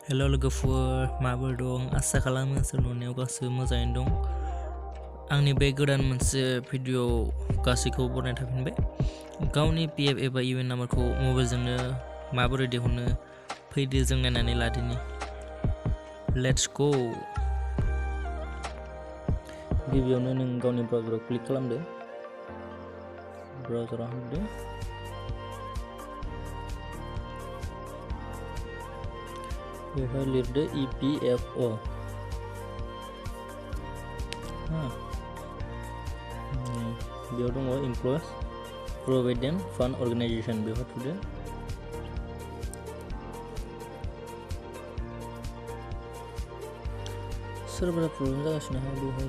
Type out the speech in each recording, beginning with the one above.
Hello' लोगोफोर, माबोरै दं? आसा खालामो नोंसोर नुनायाव गासैबो मोजाङैनो दं। आंनि बे गोदान मोनसे भिडिअ गासैखौबो बरायना थाफिनबाय। गावनि PF एबा UN नाम्बारखौ मबाइलजोंनो माबोरै दिहुनो फैदो जों नायनानै लादिनि। Let's go. गिबियावनो नों गावनि ब्राउजाराव क्लिक खालामदो। ब्राउजाराव हाबदो। बेवहाय लिरदो EPFO। बेयाव दङ इमप्लयिज प्रविडेन्ट फान्ड अर्गेनाइजेसन, बेवहाय थुदो। सोरबारा प्रब्लेम जागासिनो बेवहाय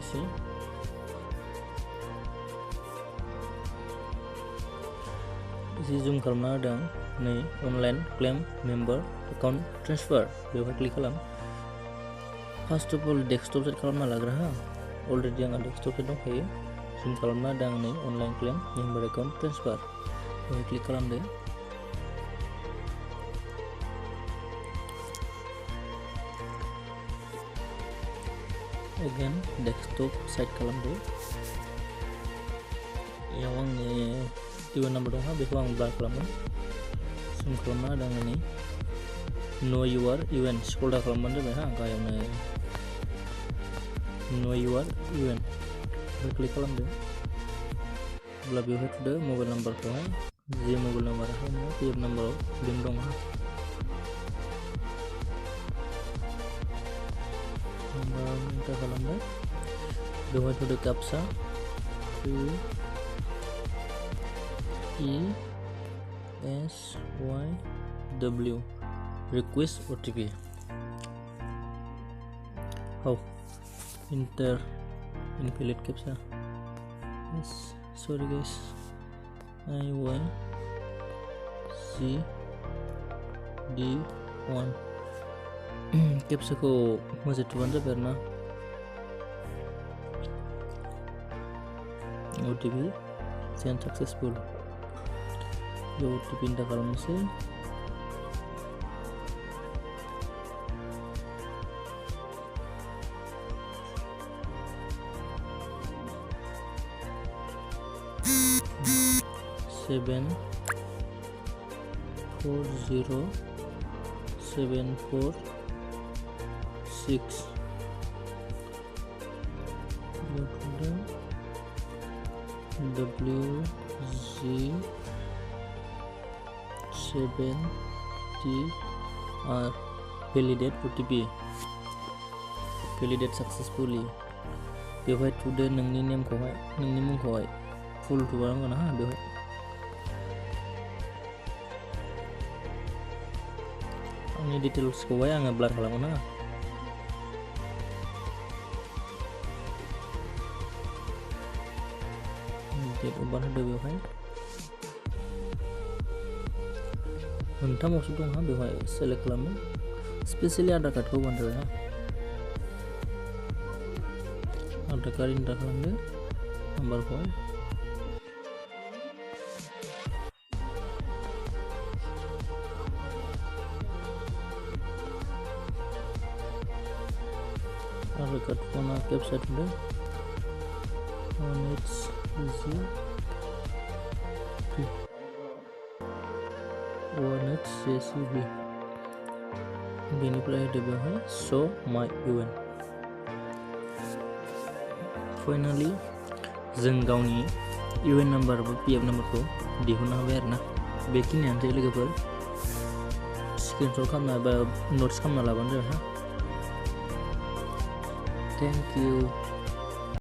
एसे जुम खालामना होदों। नै online claim member account transfer, बेवहाय क्लिक खालाम। First of all desktop set खालामना लाग्रा अलरेडि आंहा डेस्कटप सेट दंखायो। जुम खालामना होदों आं नै online claim member account transfer, बेवहाय क्लिक खालामदो। अगेन डेस्कटप साइड खालामदो। बेयाव आंनि UN नाम्बार दं, बेखौ आं ब्लार खालामगोन। जुम खालामना होदों आङो नै नो इउर UN स्क्रल डाउन खालामबानो जाबाय। गाहायावनो नो इउर UN बेवहाय क्लिक खालामदो। अब्ला बेवहाय थुदो मबाइल नाम्बारखौहाय, जे मबाइल नाम्बाराहाय नोङो PF नाम्बाराव लिंक दं। एन्टार खालामदो। बेवहाय थुदो captcha ESYW request OTP. How? Enter invalid captcha. Yes, sorry guys. IYCD1 captcha-खौ मोजां थुबानो जाबाय आरोना। OTP send successful. OTP enter खालामनोसै। Seven 40746 WG70R validate OTP validate successfully। बेवहाय थुदो नोंनि नेमखौहाय, नोंनि मुंखौहाय फुल थुबानांगोन बेवहाय। आंनि डिटेल्सखौहाय आङो ब्लार खालामगोन। डेट अफ बार्थ होदो। बेवहाय मोनथाम अपसन दं, बेवहाय सेलेक्ट खालामो। स्पेसियेलि आधार कार्डखौ होबानो जाबाय। आधार कार्ड एन्टार खालामदो नाम्बारखौहाय। आधार कार्ड फना कैप्चा थुदो। 1HCB बेनिफ्राय होदो बेवहाय शो माय UN। फाइनालि जों गावनि UN नाम्बार बा PF नाम्बारखौ दिहुननो हाबाय आरोना। बेखिनियानोसै लोगोफोर। स्क्रिनशट खालामना बा नट्स खालामना लाबानो जाबाय। Thank you.